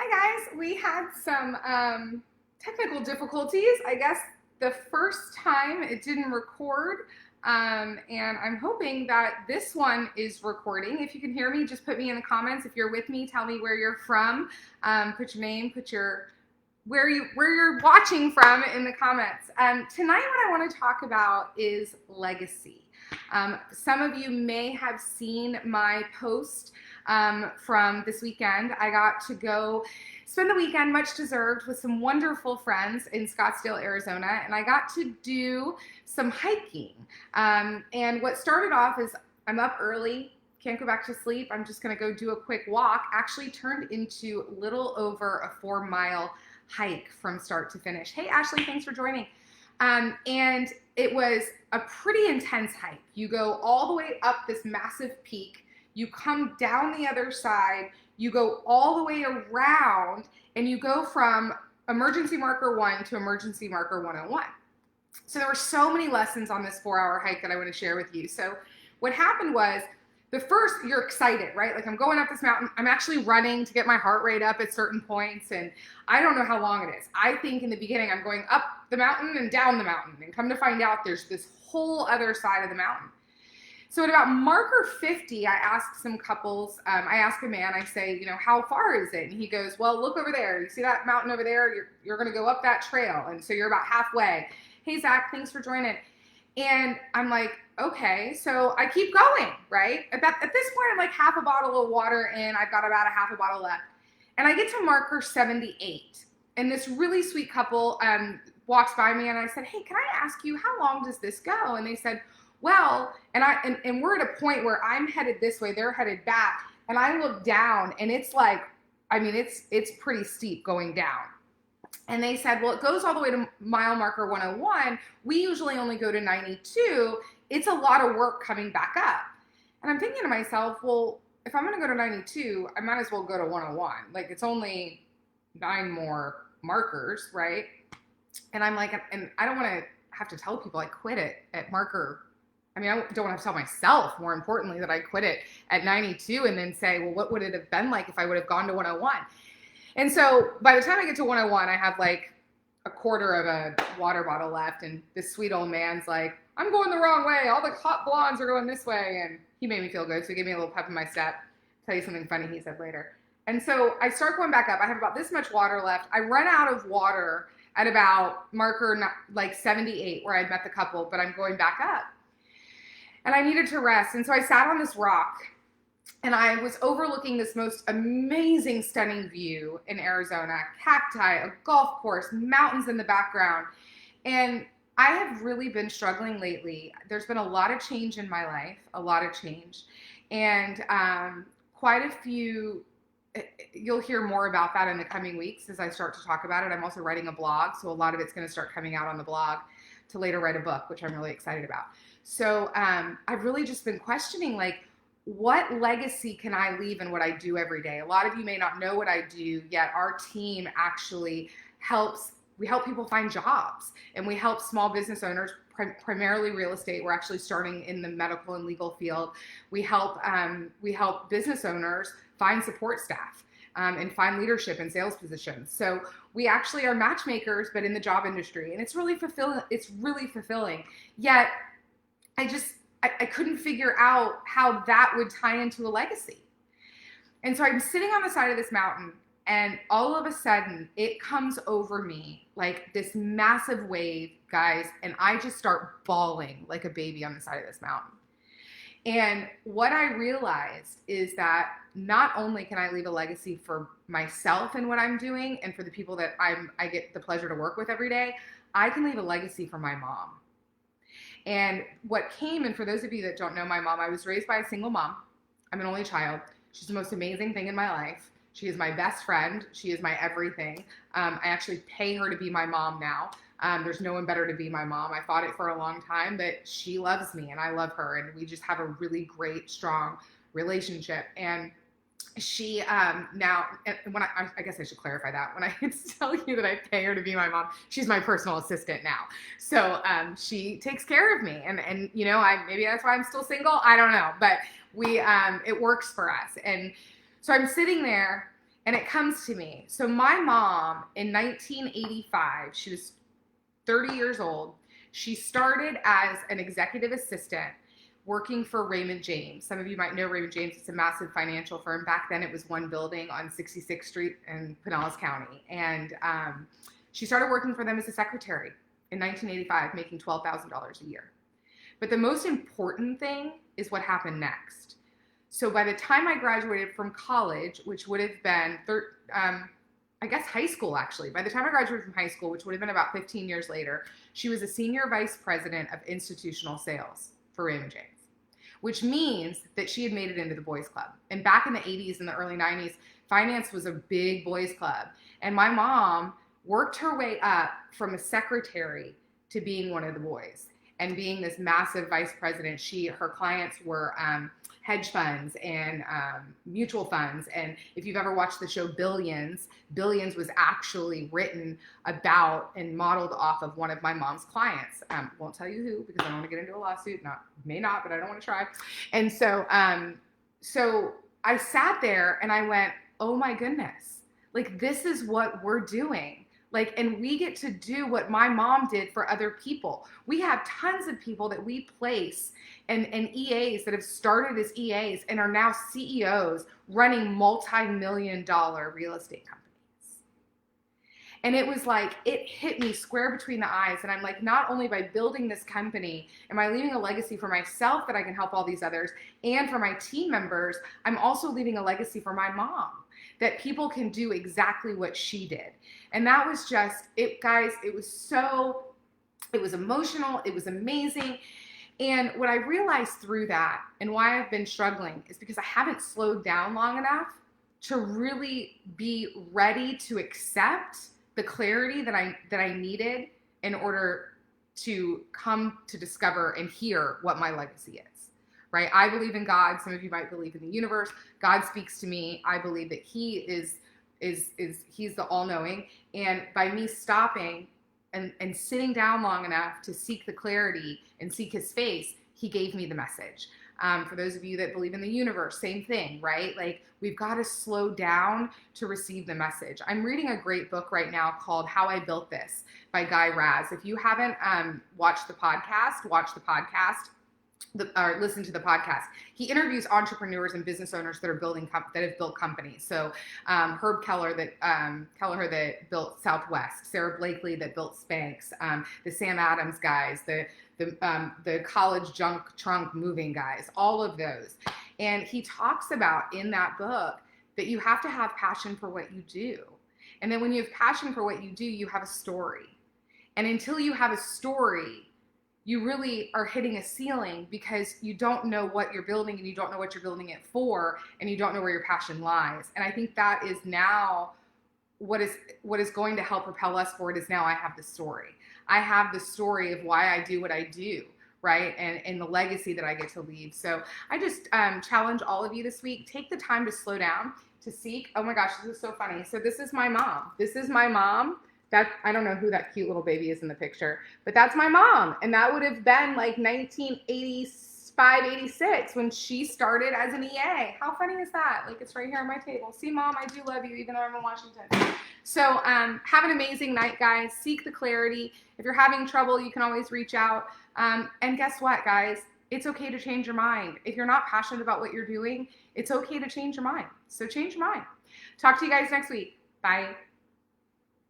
Hi guys, we had some technical difficulties. I guess the first time it didn't record, and I'm hoping that this one is recording. If you can hear me, just put me in the comments. If you're with me, tell me where you're from. Put your name, put your where you're watching from in the comments. Tonight, what I want to talk about is legacy. Some of you may have seen my post from this weekend. I got to go spend the weekend, much deserved, with some wonderful friends in Scottsdale, Arizona, and I got to do some hiking. And what started off is I'm up early, can't go back to sleep, I'm just gonna go do a quick walk, actually turned into a little over a 4-mile hike from start to finish. Hey Ashley, thanks for joining. And it was a pretty intense hike. You go all the way up this massive peak, you come down the other side, you go all the way around, and you go from emergency marker 1 to emergency marker 101. So there were so many lessons on this 4-hour hike that I want to share with you. So what happened was, the first, you're excited, right? Like I'm going up this mountain. I'm actually running to get my heart rate up at certain points, and I don't know how long it is. I think in the beginning I'm going up the mountain and down the mountain, and come to find out there's this whole other side of the mountain. So at about marker 50, I asked some couples, I asked a man, I say, you know, how far is it? And he goes, well, look over there. You see that mountain over there? You're going to go up that trail. And so you're about halfway. Hey, Zach, thanks for joining. And I'm like, okay, so I keep going, right? At this point, I'm like half a bottle of water in. I've got about a half a bottle left. And I get to marker 78. And this really sweet couple walks by me, and I said, hey, can I ask you, how long does this go? And they said, well, and we're at a point where I'm headed this way, they're headed back, and I look down, and it's like, I mean, it's pretty steep going down. And they said, well, it goes all the way to mile marker 101. We usually only go to 92. It's a lot of work coming back up. And I'm thinking to myself, well, if I'm going to go to 92, I might as well go to 101. Like, it's only 9 more markers, right? And I'm like, and I don't want to have to tell people I quit it at marker. I mean, I don't want to tell myself, more importantly, that I quit it at 92 and then say, well, what would it have been like if I would have gone to 101? And so by the time I get to 101, I have like a quarter of a water bottle left. And this sweet old man's like, I'm going the wrong way. All the hot blondes are going this way. And he made me feel good. So he gave me a little pep in my step. I'll tell you something funny he said later. And so I start going back up. I have about this much water left. I run out of water at about marker like 78 where I'd met the couple, but I'm going back up. And I needed to rest. And so I sat on this rock, and I was overlooking this most amazing, stunning view in Arizona, cacti, a golf course, mountains in the background. And I have really been struggling lately. There's been a lot of change in my life, a lot of change. And quite a few, you'll hear more about that in the coming weeks as I start to talk about it. I'm also writing a blog, so a lot of it's going to start coming out on the blog to later write a book, which I'm really excited about. So I've really just been questioning, like, what legacy can I leave in what I do every day? A lot of you may not know what I do, yet our team actually we help people find jobs, and we help small business owners, primarily real estate. We're actually starting in the medical and legal field. We help business owners find support staff and find leadership and sales positions. So we actually are matchmakers, but in the job industry, and it's really fulfilling. It's really fulfilling. Yet I couldn't figure out how that would tie into a legacy. And so I'm sitting on the side of this mountain, and all of a sudden it comes over me like this massive wave, guys, and I just start bawling like a baby on the side of this mountain. And what I realized is that not only can I leave a legacy for myself and what I'm doing, and for the people that I get the pleasure to work with every day, I can leave a legacy for my mom. And what came, and for those of you that don't know my mom, I was raised by a single mom. I'm an only child. She's the most amazing thing in my life. She is my best friend. She is my everything. I actually pay her to be my mom now. There's no one better to be my mom. I fought it for a long time, but she loves me and I love her. And we just have a really great, strong relationship. And she now, when I guess I should clarify that. When I tell you that I pay her to be my mom, she's my personal assistant now. So she takes care of me, and you know, maybe that's why I'm still single. I don't know, but it works for us. And so I'm sitting there, And it comes to me. So my mom in 1985, she was 30 years old. She started as an executive assistant working for Raymond James. Some of you might know Raymond James. It's a massive financial firm. Back then it was one building on 66th Street in Pinellas County. And she started working for them as a secretary in 1985, making $12,000 a year. But the most important thing is what happened next. So by the time I graduated from college, which would have been, I guess high school actually, by the time I graduated from high school, which would have been about 15 years later, she was a senior vice president of institutional sales for Raymond James, which means that she had made it into the boys club. And back in the 80s and the early 90s, finance was a big boys club. And my mom worked her way up from a secretary to being one of the boys and being this massive vice president. Her clients were hedge funds and mutual funds. And if you've ever watched the show Billions was actually written about and modeled off of one of my mom's clients. Won't tell you who, because I don't want to get into a lawsuit. May not, but I don't want to try. And so I sat there and I went, oh my goodness, like this is what we're doing. Like, and we get to do what my mom did for other people. We have tons of people that we place and EAs that have started as EAs and are now CEOs running multi-million-dollar real estate companies. And it was like, it hit me square between the eyes. And I'm like, not only by building this company, am I leaving a legacy for myself that I can help all these others and for my team members, I'm also leaving a legacy for my mom, that people can do exactly what she did. And that was just, it, guys, it was emotional, it was amazing. And what I realized through that and why I've been struggling is because I haven't slowed down long enough to really be ready to accept the clarity that I needed in order to come to discover and hear what my legacy is, right? I believe in God. Some of you might believe in the universe. God speaks to me. I believe that he's the all-knowing. And by me stopping and sitting down long enough to seek the clarity and seek his face, he gave me the message. For those of you that believe in the universe, same thing, right? Like, we've got to slow down to receive the message. I'm reading a great book right now called How I Built This by Guy Raz. If you haven't watched the podcast, watch the podcast. Or listen to the podcast. He interviews entrepreneurs and business owners that are that have built companies. So Herb Kelleher that built Southwest, Sarah Blakely that built Spanx, the Sam Adams guys, the college junk trunk moving guys, all of those. And he talks about in that book that you have to have passion for what you do. And then when you have passion for what you do, you have a story. And until you have a story, you really are hitting a ceiling because you don't know what you're building and you don't know what you're building it for and you don't know where your passion lies. And I think that is now what is going to help propel us forward is now I have the story. I have the story of why I do what I do, right? And the legacy that I get to leave. So I just challenge all of you this week, take the time to slow down, to seek. Oh my gosh, this is so funny. So this is my mom. This is my mom. I don't know who that cute little baby is in the picture, but that's my mom. And that would have been like 1985, 86 when she started as an EA. How funny is that? Like, it's right here on my table. See, Mom, I do love you, even though I'm in Washington. So have an amazing night, guys. Seek the clarity. If you're having trouble, you can always reach out. And guess what, guys? It's okay to change your mind. If you're not passionate about what you're doing, it's okay to change your mind. So change your mind. Talk to you guys next week. Bye.